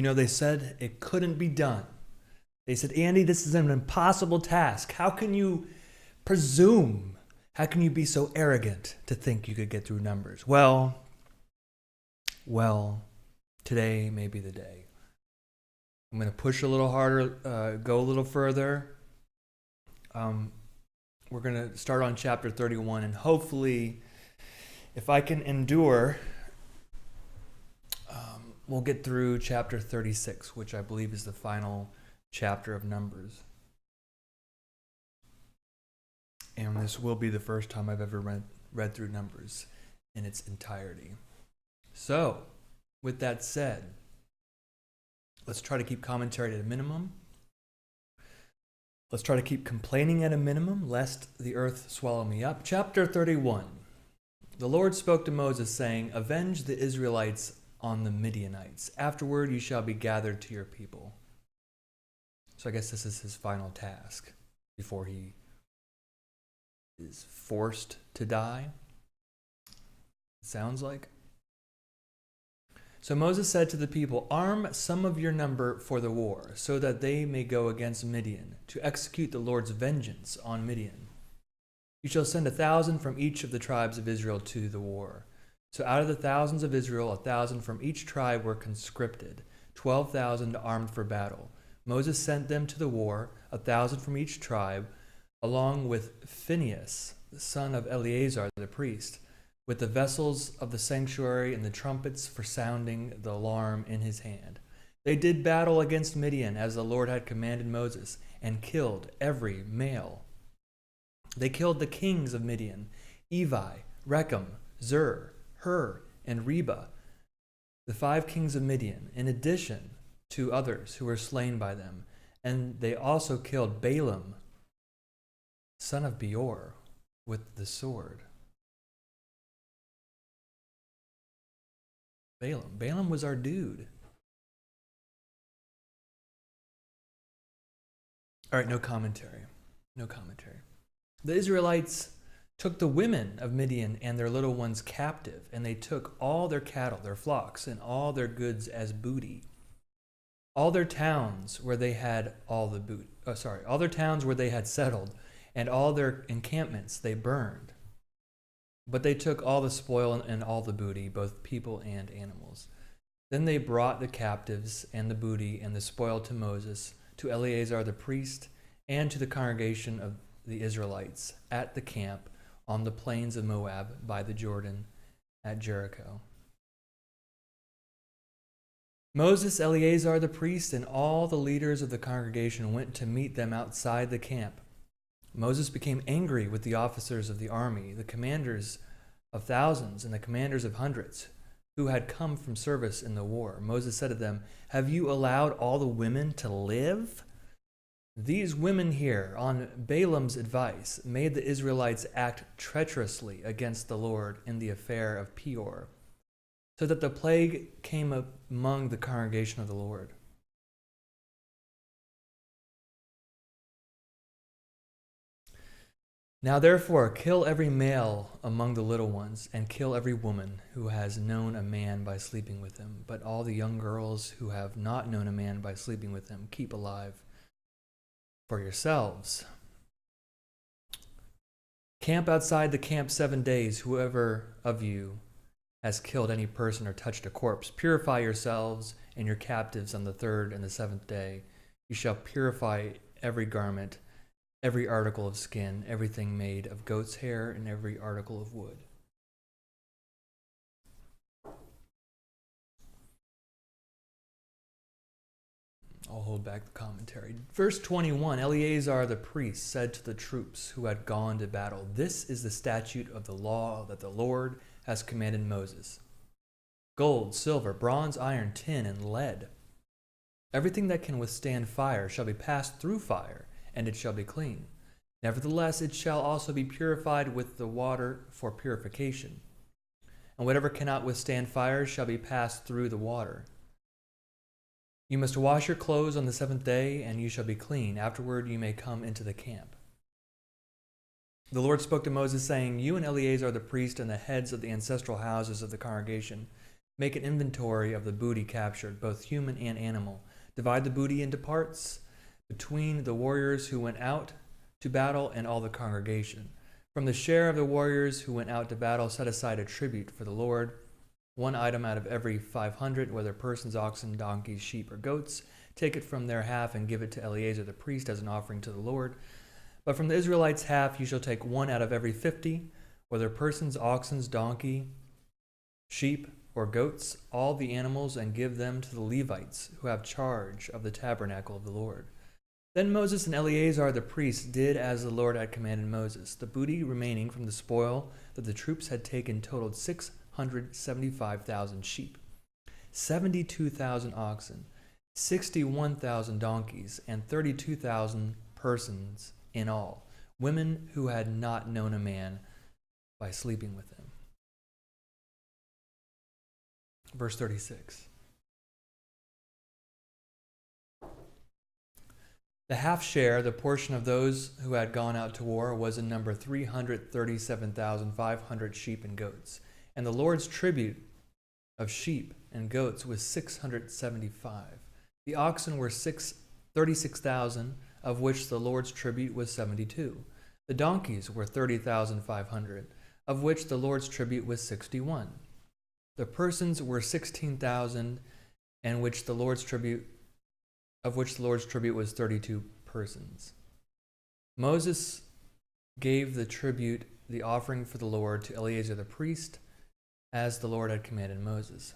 They said it couldn't be done. They said, Andy, this is an impossible task. How can you presume? How can you be so arrogant to think you could get through numbers? Well, today may be the day. I'm going to push a little harder, go a little further. We're going to start on chapter 31, and hopefully, if I can endure, we'll get through chapter 36, which I believe is the final chapter of Numbers. And this will be the first time I've ever read through Numbers in its entirety. So, with that said, let's try to keep commentary at a minimum. Let's try to keep complaining at a minimum, lest the earth swallow me up. Chapter 31. The Lord spoke to Moses, saying, Avenge the Israelites on the Midianites. Afterward you shall be gathered to your people. So I guess this is his final task before he is forced to die. It sounds like. So Moses said to the people, Arm some of your number for the war, so that they may go against Midian, to execute the Lord's vengeance on Midian. You shall send 1,000 from each of the tribes of Israel to the war. So out of the thousands of Israel, 1,000 from each tribe were conscripted, 12,000 armed for battle. Moses sent them to the war, 1,000 from each tribe, along with Phinehas, the son of Eleazar the priest, with the vessels of the sanctuary and the trumpets for sounding the alarm in his hand. They did battle against Midian as the Lord had commanded Moses, and killed every male. They killed the kings of Midian, Evi, Rechem, Zur, Hur, and Reba, the 5 kings of Midian, in addition to others who were slain by them. And they also killed Balaam, son of Beor, with the sword. Balaam was our dude. All right, no commentary. The Israelites took the women of Midian and their little ones captive, and they took all their cattle, their flocks, and all their goods as booty. All their towns where they had all their towns where they had settled, and all their encampments they burned. But they took all the spoil and all the booty, both people and animals. Then they brought the captives and the booty and the spoil to Moses, to Eleazar the priest, and to the congregation of the Israelites at the camp on the plains of Moab by the Jordan at Jericho. Moses, Eleazar the priest, and all the leaders of the congregation went to meet them outside the camp. Moses became angry with the officers of the army, the commanders of thousands and the commanders of hundreds, who had come from service in the war. Moses said to them, Have you allowed all the women to live? These women here, on Balaam's advice, made the Israelites act treacherously against the Lord in the affair of Peor, so that the plague came among the congregation of the Lord. Now therefore, kill every male among the little ones, and kill every woman who has known a man by sleeping with him. But all the young girls who have not known a man by sleeping with him, keep alive for yourselves. Camp outside the camp 7 days, whoever of you has killed any person or touched a corpse. Purify yourselves and your captives on the 3rd and the 7th day. You shall purify every garment, every article of skin, everything made of goat's hair, and every article of wood. I'll hold back the commentary. Verse 21, Eleazar the priest said to the troops who had gone to battle, This is the statute of the law that the Lord has commanded Moses. Gold, silver, bronze, iron, tin, and lead. Everything that can withstand fire shall be passed through fire, and it shall be clean. Nevertheless, it shall also be purified with the water for purification. And whatever cannot withstand fire shall be passed through the water. You must wash your clothes on the 7th day, and you shall be clean. Afterward you may come into the camp. The Lord spoke to Moses, saying, You and Eleazar the priest and the heads of the ancestral houses of the congregation Make an inventory of the booty captured, both human and animal. Divide the booty into parts between the warriors who went out to battle and all the congregation. From the share of the warriors who went out to battle, set aside a tribute for the Lord, one item out of every 500, whether persons, oxen, donkeys, sheep, or goats. Take it from their half and give it to Eleazar the priest as an offering to the Lord. But from the Israelites' half you shall take one out of every 50, whether persons, oxen, donkey, sheep, or goats, all the animals, and give them to the Levites who have charge of the tabernacle of the Lord. Then Moses and Eleazar the priest did as the Lord had commanded Moses. The booty remaining from the spoil that the troops had taken totaled 675,000 sheep, 72,000 oxen, 61,000 donkeys, and 32,000 persons in all, women who had not known a man by sleeping with him. Verse 36. The half share, the portion of those who had gone out to war, was in number 337,500 sheep and goats. And the Lord's tribute of sheep and goats was 675. The oxen were 36,000, of which the Lord's tribute was 72. The donkeys were 30,500, of which the Lord's tribute was 61. The persons were 16,000, and which the Lord's tribute was 32 persons. Moses gave the tribute, the offering for the Lord, to Eleazar the priest, as the Lord had commanded Moses.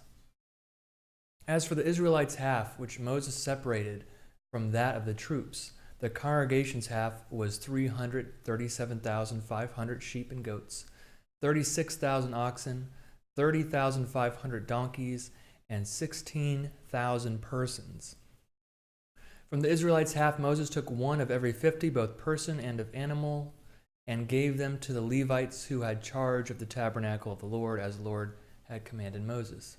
As for the Israelites' half, which Moses separated from that of the troops, the congregation's half was 337,500 sheep and goats, 36,000 oxen, 30,500 donkeys, and 16,000 persons. From the Israelites' half, Moses took one of every 50, both person and of animal, and gave them to the Levites who had charge of the tabernacle of the Lord, as the Lord had commanded Moses.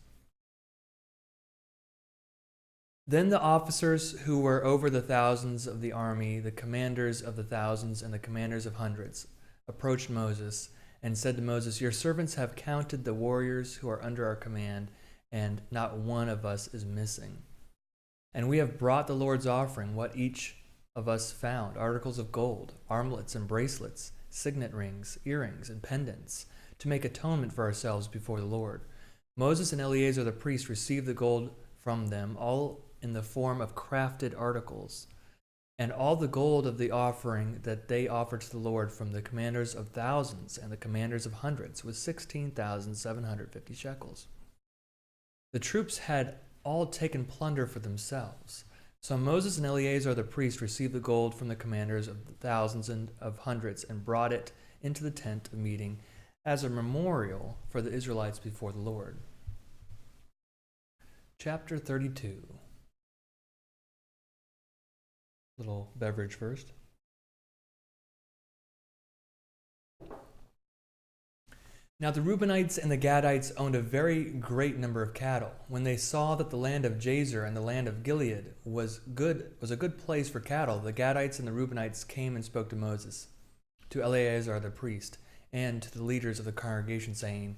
Then the officers who were over the thousands of the army, the commanders of the thousands and the commanders of hundreds, approached Moses and said to Moses, "Your servants have counted the warriors who are under our command, and not one of us is missing. And we have brought the Lord's offering, what each of us found, articles of gold, armlets and bracelets, signet rings, earrings, and pendants, to make atonement for ourselves before the Lord." Moses and Eleazar the priest received the gold from them, all in the form of crafted articles, and all the gold of the offering that they offered to the Lord from the commanders of thousands and the commanders of hundreds was 16,750 shekels. The troops had all taken plunder for themselves. So Moses and Eleazar the priest received the gold from the commanders of the thousands and of hundreds and brought it into the tent of meeting as a memorial for the Israelites before the Lord. Chapter 32. Little beverage first. Now the Reubenites and the Gadites owned a very great number of cattle. When they saw that the land of Jazer and the land of Gilead was a good place for cattle, the Gadites and the Reubenites came and spoke to Moses, to Eleazar the priest, and to the leaders of the congregation, saying,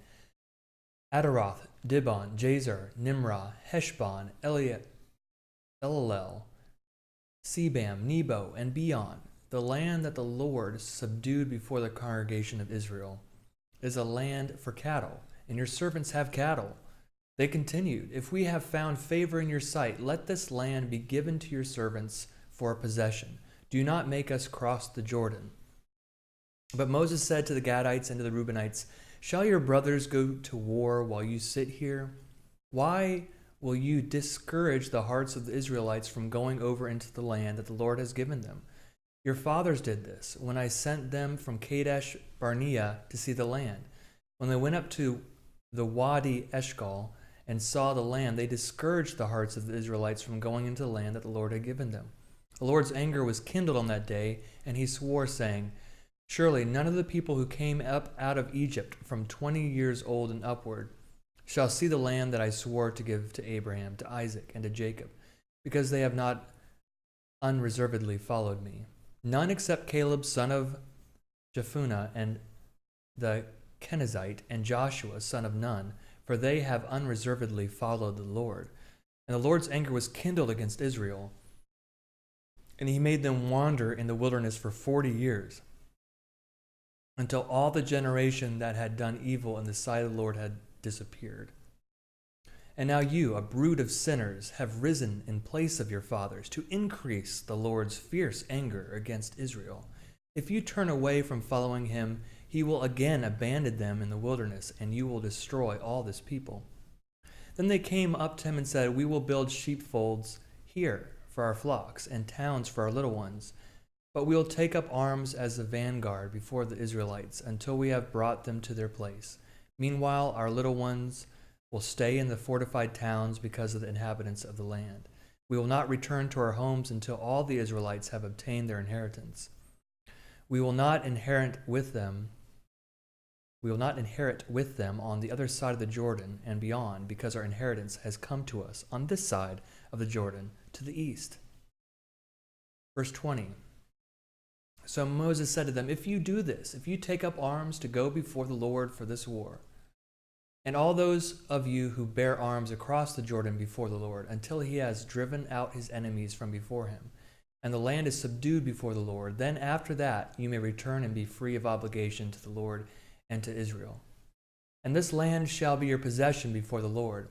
Adaroth, Dibon, Jazer, Nimrah, Heshbon, Elilel, Sebam, Nebo, and Beon, the land that the Lord subdued before the congregation of Israel, is a land for cattle, and your servants have cattle. They continued, "If we have found favor in your sight, let this land be given to your servants for a possession. Do not make us cross the Jordan." But Moses said to the Gadites and to the Reubenites, "Shall your brothers go to war while you sit here? Why will you discourage the hearts of the Israelites from going over into the land that the Lord has given them? Your fathers did this when I sent them from Kadesh Barnea to see the land. When they went up to the Wadi Eshcol and saw the land, they discouraged the hearts of the Israelites from going into the land that the Lord had given them. The Lord's anger was kindled on that day, and he swore, saying, Surely none of the people who came up out of Egypt from 20 years old and upward shall see the land that I swore to give to Abraham, to Isaac, and to Jacob, because they have not unreservedly followed me. None except Caleb, son of Jephunneh, and the Kenizzite, and Joshua, son of Nun, for they have unreservedly followed the Lord. And the Lord's anger was kindled against Israel, and he made them wander in the wilderness for 40 years, until all the generation that had done evil in the sight of the Lord had disappeared. And now you, a brood of sinners, have risen in place of your fathers to increase the Lord's fierce anger against Israel. If you turn away from following him, he will again abandon them in the wilderness, and you will destroy all this people. Then they came up to him and said, We will build sheepfolds here for our flocks, and towns for our little ones. But we will take up arms as a vanguard before the Israelites until we have brought them to their place. Meanwhile, our little ones will stay in the fortified towns because of the inhabitants of the land. We will not return to our homes until all the Israelites have obtained their inheritance. We will not inherit with them on the other side of the Jordan and beyond, because our inheritance has come to us on this side of the Jordan to the east. Verse 20. So Moses said to them, If you do this, if you take up arms to go before the Lord for this war, and all those of you who bear arms across the Jordan before the Lord, until he has driven out his enemies from before him, and the land is subdued before the Lord, then after that you may return and be free of obligation to the Lord and to Israel. And this land shall be your possession before the Lord.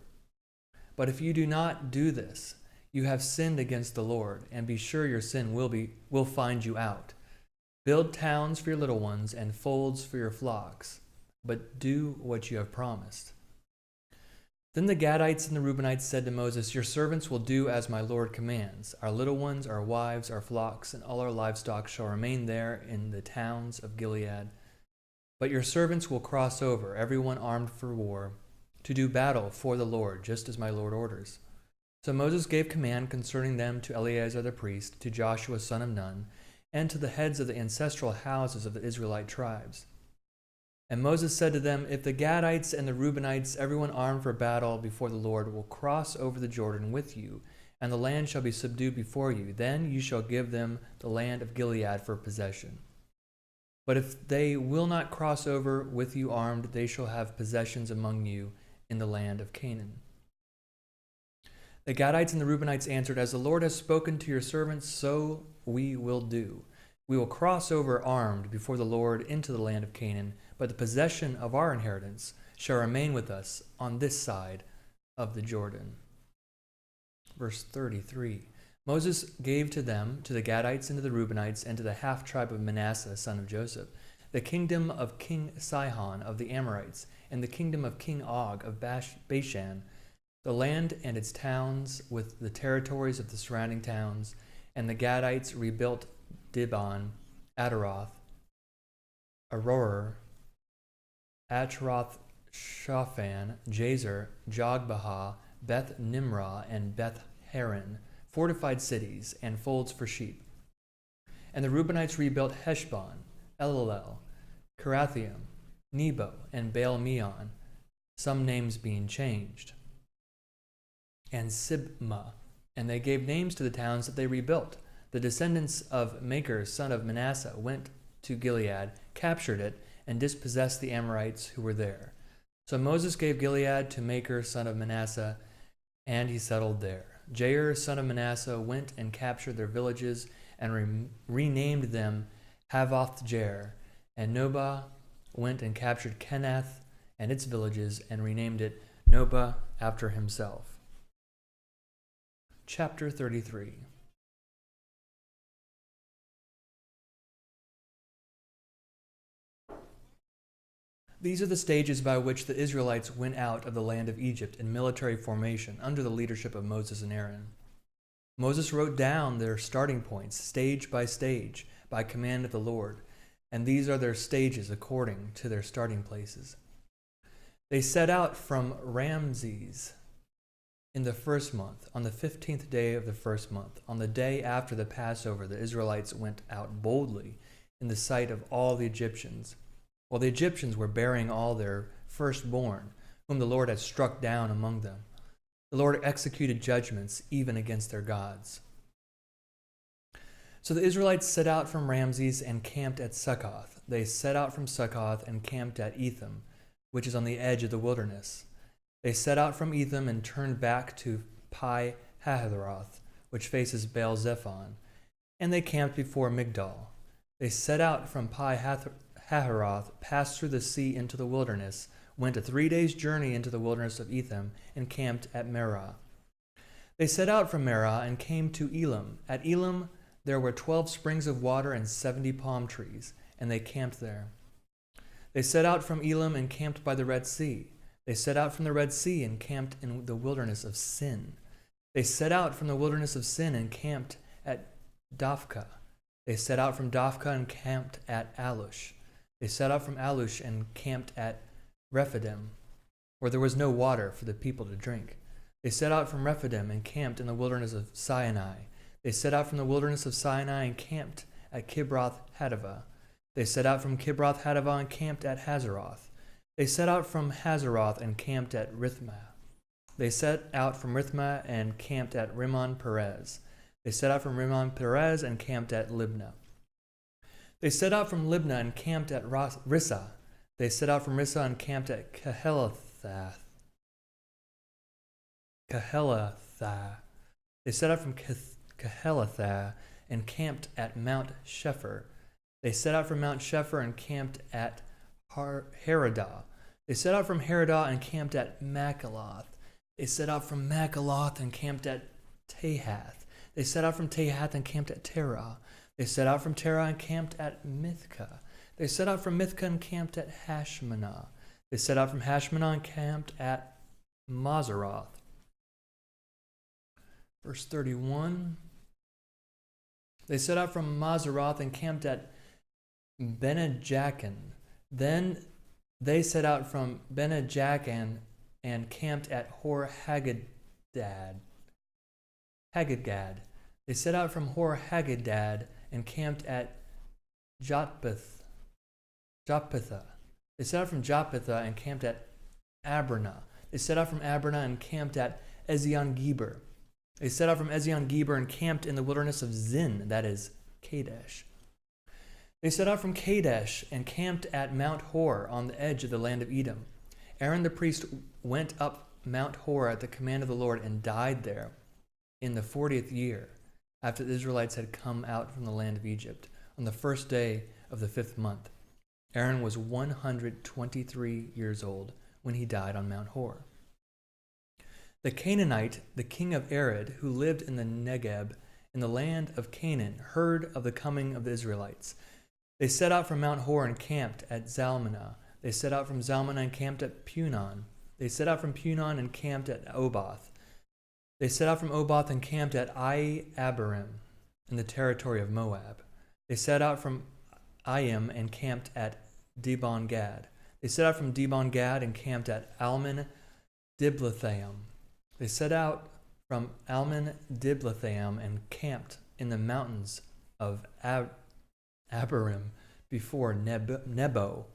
But if you do not do this, you have sinned against the Lord, and be sure your sin will find you out. Build towns for your little ones and folds for your flocks, but do what you have promised. Then the Gadites and the Reubenites said to Moses, Your servants will do as my Lord commands. Our little ones, our wives, our flocks, and all our livestock shall remain there in the towns of Gilead. But your servants will cross over, everyone armed for war, to do battle for the Lord, just as my Lord orders. So Moses gave command concerning them to Eleazar the priest, to Joshua son of Nun, and to the heads of the ancestral houses of the Israelite tribes. And Moses said to them, If the Gadites and the Reubenites, everyone armed for battle before the Lord, will cross over the Jordan with you, and the land shall be subdued before you, then you shall give them the land of Gilead for possession. But if they will not cross over with you armed, they shall have possessions among you in the land of Canaan. The Gadites and the Reubenites answered, As the Lord has spoken to your servants, so we will do. We will cross over armed before the Lord into the land of Canaan, but the possession of our inheritance shall remain with us on this side of the Jordan. Verse 33. Moses gave to them, to the Gadites and to the Reubenites, and to the half-tribe of Manasseh, son of Joseph, the kingdom of King Sihon of the Amorites, and the kingdom of King Og of Bashan, the land and its towns with the territories of the surrounding towns. And the Gadites rebuilt Dibon, Ataroth, Aroer, Ataroth, Shaphan, Jazer, Jogbehah, Beth Nimrah, and Beth Haran, fortified cities and folds for sheep. And the Reubenites rebuilt Heshbon, Elilel, Kirathaim, Nebo, and Baal-meon, some names being changed, and Sibmah. And they gave names to the towns that they rebuilt. The descendants of Machir, son of Manasseh, went to Gilead, captured it, and dispossessed the Amorites who were there. So Moses gave Gilead to Machir, son of Manasseh, and he settled there. Jair, son of Manasseh, went and captured their villages and renamed them Havoth-jair. And Nobah went and captured Kenath and its villages and renamed it Nobah after himself. Chapter 33. These are the stages by which the Israelites went out of the land of Egypt in military formation under the leadership of Moses and Aaron. Moses wrote down their starting points, stage by stage, by command of the Lord, and these are their stages according to their starting places. They set out from Ramses in the first month, on the 15th day of the first month. On the day after the Passover, the Israelites went out boldly in the sight of all the Egyptians, while the Egyptians were burying all their firstborn, whom the Lord had struck down among them. The Lord executed judgments even against their gods. So the Israelites set out from Ramses and camped at Succoth. They set out from Succoth and camped at Etham, which is on the edge of the wilderness. They set out from Etham and turned back to Pi Hahiroth, which faces Baal Zephon, and they camped before Migdol. They set out from Pi Hahiroth, passed through the sea into the wilderness, went a 3 days' journey into the wilderness of Etham, and camped at Merah. They set out from Merah and came to Elam. At Elam there were 12 springs of water and 70 palm trees, and they camped there. They set out from Elam and camped by the Red Sea. They set out from the Red Sea and camped in the wilderness of Sin. They set out from the wilderness of Sin and camped at Dophkah. They set out from Dophkah and camped at Alush. They set out from Alush and camped at Rephidim, where there was no water for the people to drink. They set out from Rephidim and camped in the wilderness of Sinai. They set out from the wilderness of Sinai and camped at Kibroth Hattaavah. They set out from Kibroth Hattaavah and camped at Hazeroth. They set out from Hazeroth and camped at Rithmah. They set out from Rithmah and camped at Rimmon Perez. They set out from Rimmon Perez and camped at Libnah. They set out from Libnah and camped at Rissah. They set out from Rissah and camped at Kehelathah. They set out from Kehelathah and camped at Mount Shepher. They set out from Mount Shepher and camped at Heradah. They set out from Heradah and camped at Makaloth. They set out from Makaloth and camped at Tahath. They set out from Tahath and camped at Terah. They set out from Terah and camped at Mithkah. They set out from Mithkah and camped at Hashmanah. They set out from Hashmanah and camped at Mazeroth. Verse 31. They set out from Mazeroth and camped at Benejacan. Then they set out from Benejacan and camped at Hor Haggidgad. They set out from Hor Haggidgad and camped at Jotbathah. They set out from Jotbathah and camped at Abranah. They set out from Abranah and camped at Ezion-Geber. They set out from Ezion-Geber and camped in the wilderness of Zin, that is, Kadesh. They set out from Kadesh and camped at Mount Hor on the edge of the land of Edom. Aaron the priest went up Mount Hor at the command of the Lord and died there in the 40th year after the Israelites had come out from the land of Egypt on the first day of the 5th month. Aaron was 123 years old when he died on Mount Hor. The Canaanite, the king of Arad, who lived in the Negeb in the land of Canaan, heard of the coming of the Israelites. They set out from Mount Hor and camped at Zalmanah. They set out from Zalmanah and camped at Punon. They set out from Punon and camped at Oboth. They set out from Oboth and camped at Abarim in the territory of Moab. They set out from Ayim and camped at Dibon-Gad. They set out from Dibon-Gad and camped at Almon-Diblathaim. They set out from Almon-Diblathaim and camped in the mountains of Abarim before Nebo.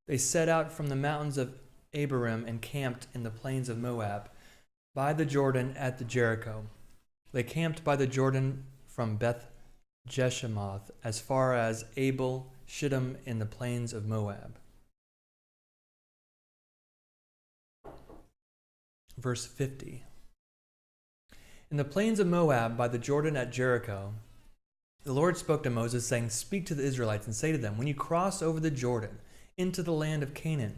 They set out from the mountains of Abarim and camped in the plains of Moab by the Jordan at the Jericho. They camped by the Jordan from Beth Jeshemoth as far as Abel Shittim in the plains of Moab. Verse 50. In the plains of Moab by the Jordan at Jericho, the Lord spoke to Moses, saying, "Speak to the Israelites and say to them, when you cross over the Jordan into the land of Canaan,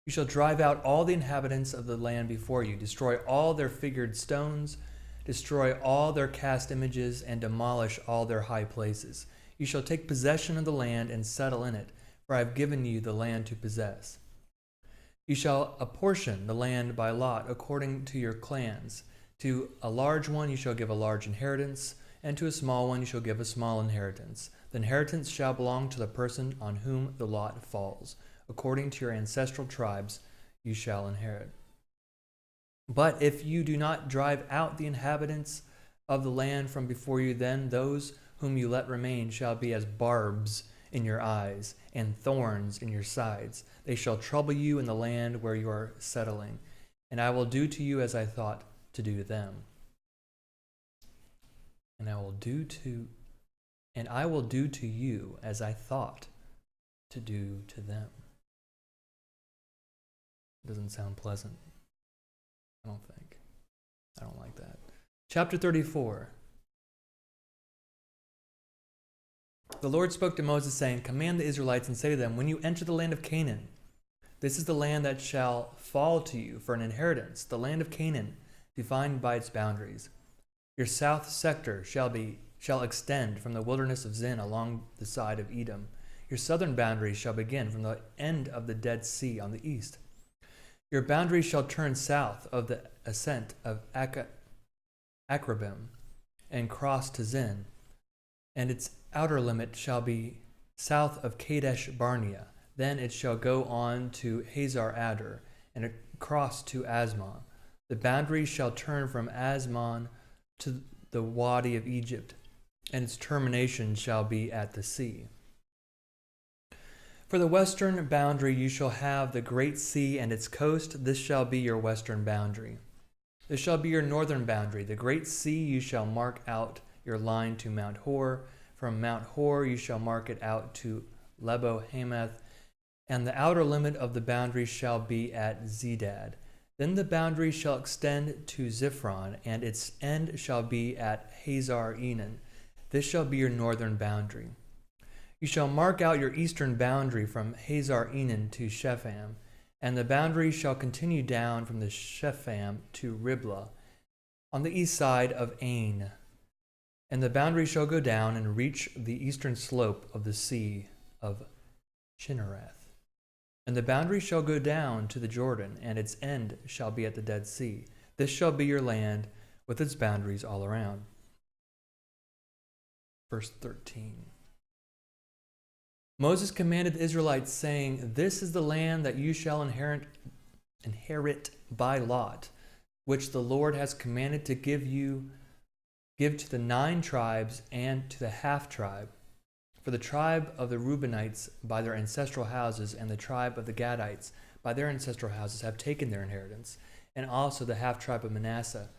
you shall drive out all the inhabitants of the land before you, destroy all their figured stones, destroy all their cast images, and demolish all their high places. You shall take possession of the land and settle in it, for I have given you the land to possess. You shall apportion the land by lot according to your clans. To a large one you shall give a large inheritance, and to a small one you shall give a small inheritance. The inheritance shall belong to the person on whom the lot falls. According to your ancestral tribes you shall inherit. But if you do not drive out the inhabitants of the land from before you, then those whom you let remain shall be as barbs in your eyes and thorns in your sides. They shall trouble you in the land where you are settling, and I will do to you as I thought to do to them. And I will do to you as I thought to do to them." It doesn't sound pleasant. I don't think. I don't like that. Chapter 34. The Lord spoke to Moses, saying, Command the Israelites and say to them, when you enter the land of Canaan, this is the land that shall fall to you for an inheritance, the land of Canaan, defined by its boundaries. Your south sector shall extend from the wilderness of Zin along the side of Edom. Your southern boundary shall begin from the end of the Dead Sea on the east. Your boundary shall turn south of the ascent of Akrabim and cross to Zin, and its outer limit shall be south of Kadesh Barnea. Then it shall go on to Hazar Adar and across to Asmon. The boundary shall turn from Asmon to the Wadi of Egypt, and its termination shall be at the sea. For the western boundary you shall have the great sea and its coast. This shall be your western boundary. This shall be your northern boundary. The great sea you shall mark out your line to Mount Hor. From Mount Hor you shall mark it out to Lebo Hamath, and the outer limit of the boundary shall be at Zedad. Then the boundary shall extend to Ziphron, and its end shall be at Hazar Enan. This shall be your northern boundary. You shall mark out your eastern boundary from Hazar Enan to Shepham, and the boundary shall continue down from the Shepham to Riblah, on the east side of Ain. And the boundary shall go down and reach the eastern slope of the sea of Chinnereth. And the boundary shall go down to the Jordan, and its end shall be at the Dead Sea. This shall be your land with its boundaries all around. Verse 13. Moses commanded the Israelites, saying, This is the land that you shall inherit by lot, which the Lord has commanded to give to the 9 tribes and to the half-tribe. For the tribe of the Reubenites by their ancestral houses, and the tribe of the Gadites by their ancestral houses have taken their inheritance, and also the half-tribe of Manasseh.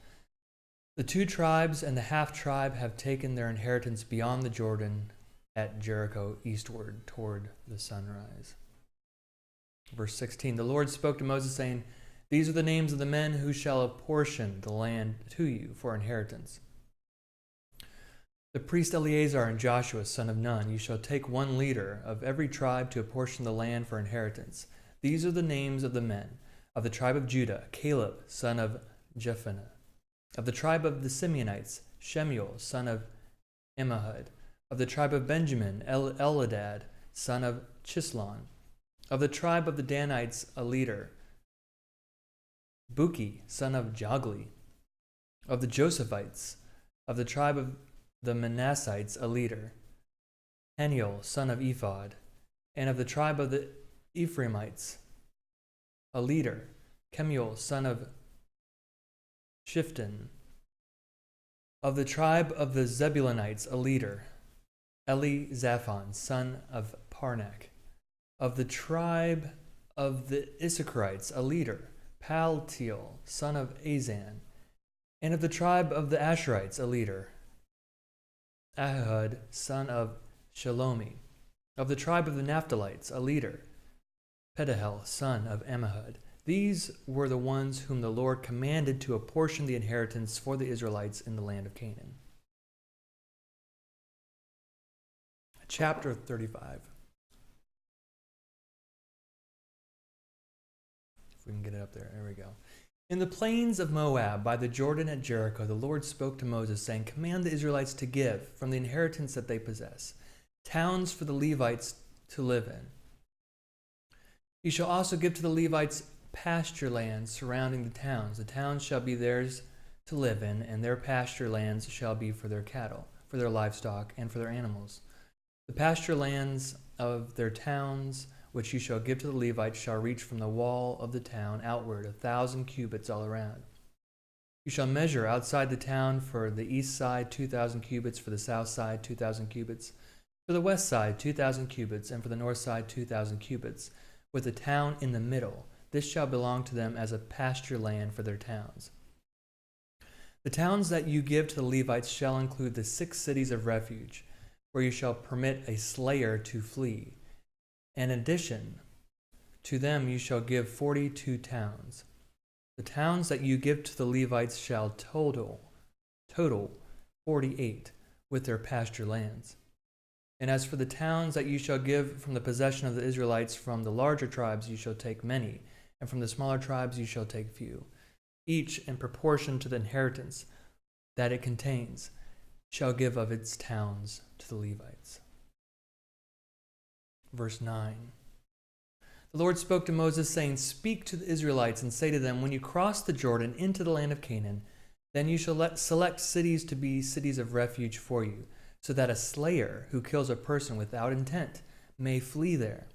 The 2 tribes and the half-tribe have taken their inheritance beyond the Jordan at Jericho eastward toward the sunrise. Verse 16, the Lord spoke to Moses, saying, These are the names of the men who shall apportion the land to you for inheritance. The priest Eleazar and Joshua, son of Nun, you shall take 1 leader of every tribe to apportion the land for inheritance. These are the names of the men. Of the tribe of Judah, Caleb, son of Jephunneh. Of the tribe of the Simeonites, Shemuel, son of Ammihud. Of the tribe of Benjamin, Eladad, son of Chislon. Of the tribe of the Danites, a leader, Buki, son of Jogli. Of the Josephites, of the tribe of the Manassites, a leader, Haniel, son of Ephod. And of the tribe of the Ephraimites, a leader, Kemuel, son of Shifton. Of the tribe of the Zebulunites, a leader, Elizaphon, son of Parnak. Of the tribe of the Issacharites, a leader, Paltiel, son of Azan. And of the tribe of the Asherites, a leader, Ahud, son of Shalomi. Of the tribe of the Naphtalites, a leader, Pedahel, son of Ammihud. These were the ones whom the Lord commanded to apportion the inheritance for the Israelites in the land of Canaan. Chapter 35. If we can get it up there. There we go. In the plains of Moab, by the Jordan at Jericho, the Lord spoke to Moses, saying, Command the Israelites to give from the inheritance that they possess, towns for the Levites to live in. You shall also give to the Levites pasture lands surrounding the towns. The towns shall be theirs to live in, and their pasture lands shall be for their cattle, for their livestock, and for their animals. The pasture lands of their towns, which you shall give to the Levites, shall reach from the wall of the town outward 1,000 cubits all around. You shall measure outside the town for the east side 2,000 cubits, for the south side 2,000 cubits, for the west side 2,000 cubits, and for the north side 2,000 cubits, with the town in the middle. This shall belong to them as a pasture land for their towns. The towns that you give to the Levites shall include the 6 cities of refuge, where you shall permit a slayer to flee. In addition, To them you shall give 42 towns. The towns that you give to the Levites shall total 48, with their pasture lands. And as for the towns that you shall give from the possession of the Israelites, from the larger tribes you shall take many, and from the smaller tribes you shall take few. Each in proportion to the inheritance that it contains shall give of its towns to the Levites. Verse 9. The Lord spoke to Moses, saying, Speak to the Israelites and say to them, When you cross the Jordan into the land of Canaan, then you shall select cities to be cities of refuge for you, so that a slayer who kills a person without intent may flee there.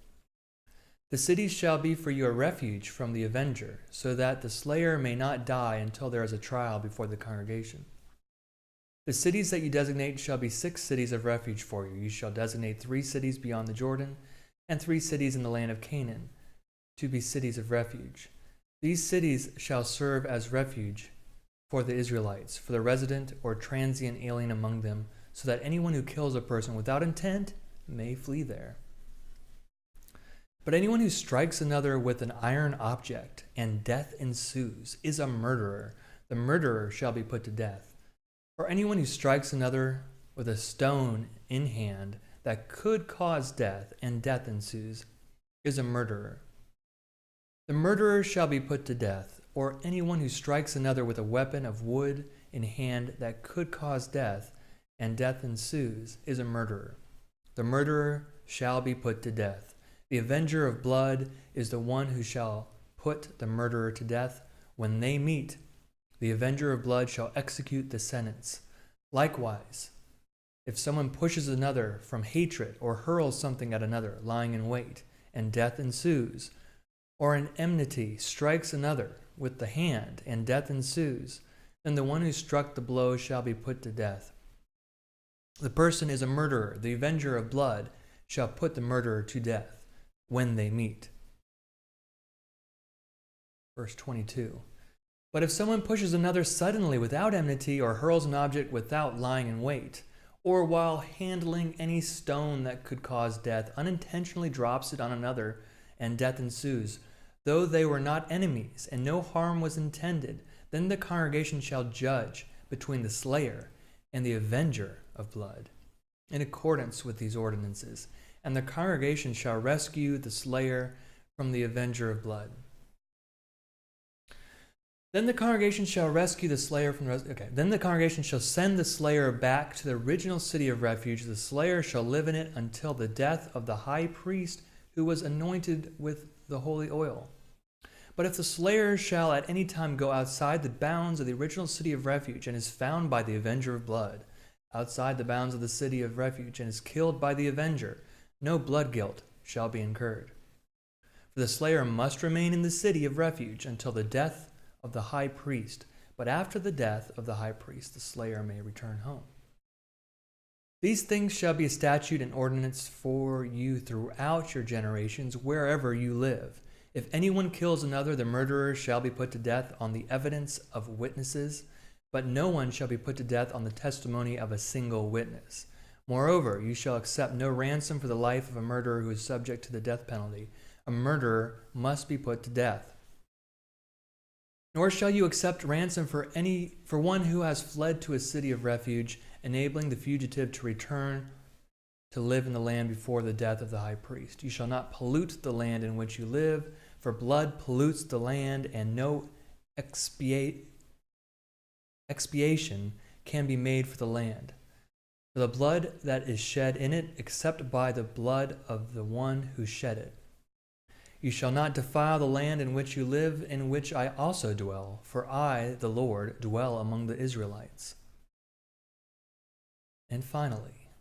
The cities shall be for you a refuge from the avenger, so that the slayer may not die until there is a trial before the congregation. The cities that you designate shall be 6 cities of refuge for you. You shall designate 3 cities beyond the Jordan, and 3 cities in the land of Canaan, to be cities of refuge. These cities shall serve as refuge for the Israelites, for the resident or transient alien among them, so that anyone who kills a person without intent may flee there. But anyone who strikes another with an iron object, and death ensues, is a murderer. The murderer shall be put to death. Or anyone who strikes another with a stone in hand that could cause death, and death ensues, is a murderer. The murderer shall be put to death, or anyone who strikes another with a weapon of wood in hand that could cause death, and death ensues, is a murderer. The murderer shall be put to death. The avenger of blood is the one who shall put the murderer to death. When they meet, the avenger of blood shall execute the sentence. Likewise, if someone pushes another from hatred or hurls something at another, lying in wait, and death ensues, or in enmity strikes another with the hand, and death ensues, then the one who struck the blow shall be put to death. The person is a murderer. The avenger of blood shall put the murderer to death when they meet. Verse 22. But if someone pushes another suddenly without enmity, or hurls an object without lying in wait, or while handling any stone that could cause death, unintentionally drops it on another, and death ensues, though they were not enemies, and no harm was intended, then the congregation shall judge between the slayer and the avenger of blood, in accordance with these ordinances, and the congregation shall rescue the slayer from the avenger of blood. Then the congregation shall rescue the slayer from Then the congregation shall send the slayer back to the original city of refuge. The slayer shall live in it until the death of the high priest who was anointed with the holy oil. But if the slayer shall at any time go outside the bounds of the original city of refuge, and is found by the avenger of blood outside the bounds of the city of refuge, and is killed by the avenger, no blood guilt shall be incurred. For the slayer must remain in the city of refuge until the death of the high priest, but after the death of the high priest the slayer may return home. These things shall be a statute and ordinance for you throughout your generations, wherever you live. If anyone kills another, the murderer shall be put to death on the evidence of witnesses, but no one shall be put to death on the testimony of a single witness. Moreover, you shall accept no ransom for the life of a murderer who is subject to the death penalty. A murderer must be put to death. Nor shall you accept ransom for one who has fled to a city of refuge, enabling the fugitive to return to live in the land before the death of the high priest. You shall not pollute the land in which you live, for blood pollutes the land, and no expiation can be made for the land. For the blood that is shed in it, except by the blood of the one who shed it. You shall not defile the land in which you live, in which I also dwell, for I, the Lord, dwell among the Israelites. And finally,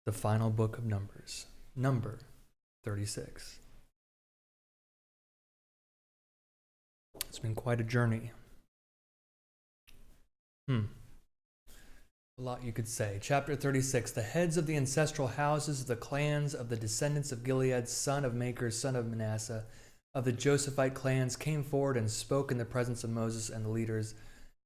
the final book of Numbers, number 36. It's been quite a journey. A lot you could say. Chapter 36, the heads of the ancestral houses of the clans of the descendants of Gilead, son of Machir, son of Manasseh, of the Josephite clans, came forward and spoke in the presence of Moses and the leaders,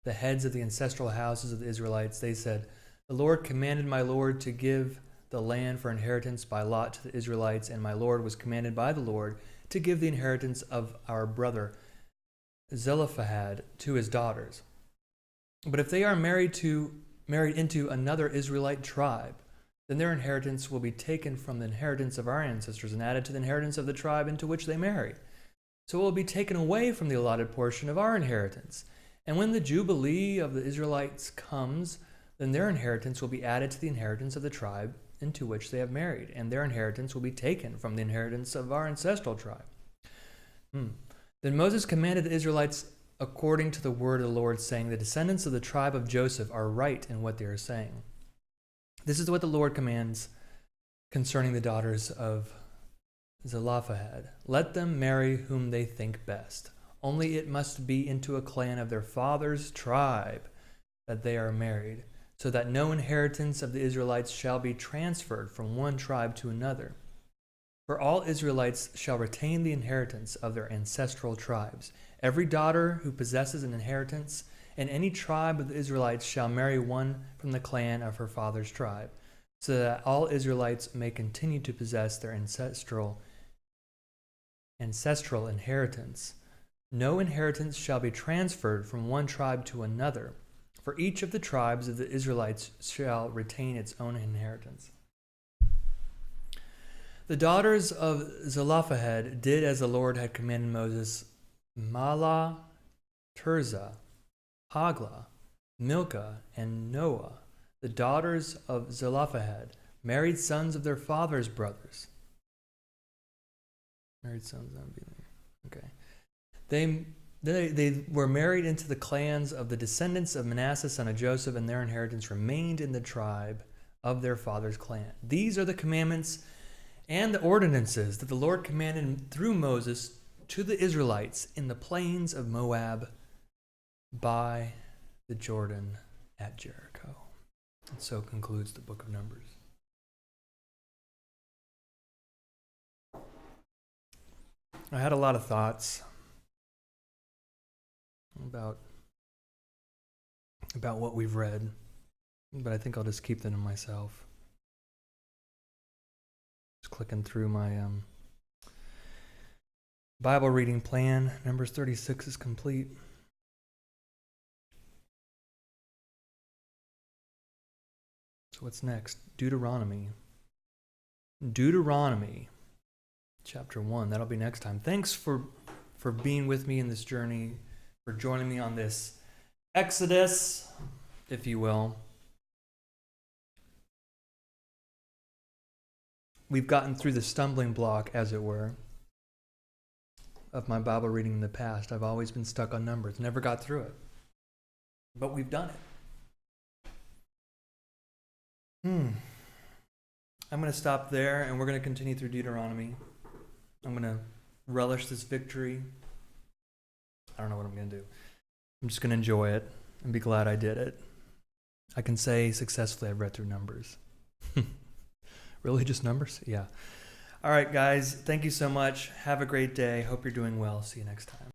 the heads of the ancestral houses of the Israelites. They said, The Lord commanded my Lord to give the land for inheritance by lot to the Israelites, and my Lord was commanded by the Lord to give the inheritance of our brother Zelophehad to his daughters. But if they are married into another Israelite tribe, then their inheritance will be taken from the inheritance of our ancestors and added to the inheritance of the tribe into which they married. So it will be taken away from the allotted portion of our inheritance. And when the Jubilee of the Israelites comes, then their inheritance will be added to the inheritance of the tribe into which they have married, and their inheritance will be taken from the inheritance of our ancestral tribe. Then Moses commanded the Israelites according to the word of the Lord, saying, the descendants of the tribe of Joseph are right in what they are saying. This is what the Lord commands concerning the daughters of Zelophehad. Let them marry whom they think best. Only it must be into a clan of their father's tribe that they are married, so that no inheritance of the Israelites shall be transferred from one tribe to another. For all Israelites shall retain the inheritance of their ancestral tribes. Every daughter who possesses an inheritance in any tribe of the Israelites shall marry one from the clan of her father's tribe, so that all Israelites may continue to possess their ancestral inheritance. No inheritance shall be transferred from one tribe to another, for each of the tribes of the Israelites shall retain its own inheritance. The daughters of Zelophehad did as the Lord had commanded Moses. Mahlah, Tirzah, Haglah, Milcah, and Noah, the daughters of Zelophehad, married sons of their father's brothers. Married sons, that would be there. Okay. They were married into the clans of the descendants of Manasseh, son of Joseph, and their inheritance remained in the tribe of their father's clan. These are the commandments and the ordinances that the Lord commanded through Moses to the Israelites in the plains of Moab by the Jordan at Jericho. And so concludes the book of Numbers. I had a lot of thoughts about what we've read, but I think I'll just keep them to myself. Just clicking through my Bible reading plan. Numbers 36 is complete. So what's next? Deuteronomy. Deuteronomy, chapter 1. That'll be next time. Thanks for being with me in this journey, for joining me on this Exodus, if you will. We've gotten through the stumbling block, as it were, of my Bible reading in the past. I've always been stuck on Numbers, never got through it. But we've done it. I'm going to stop there, and we're going to continue through Deuteronomy. I'm going to relish this victory. I don't know what I'm going to do. I'm just going to enjoy it and be glad I did it. I can say successfully I've read through Numbers. Really, just Numbers? Yeah. All right, guys. Thank you so much. Have a great day. Hope you're doing well. See you next time.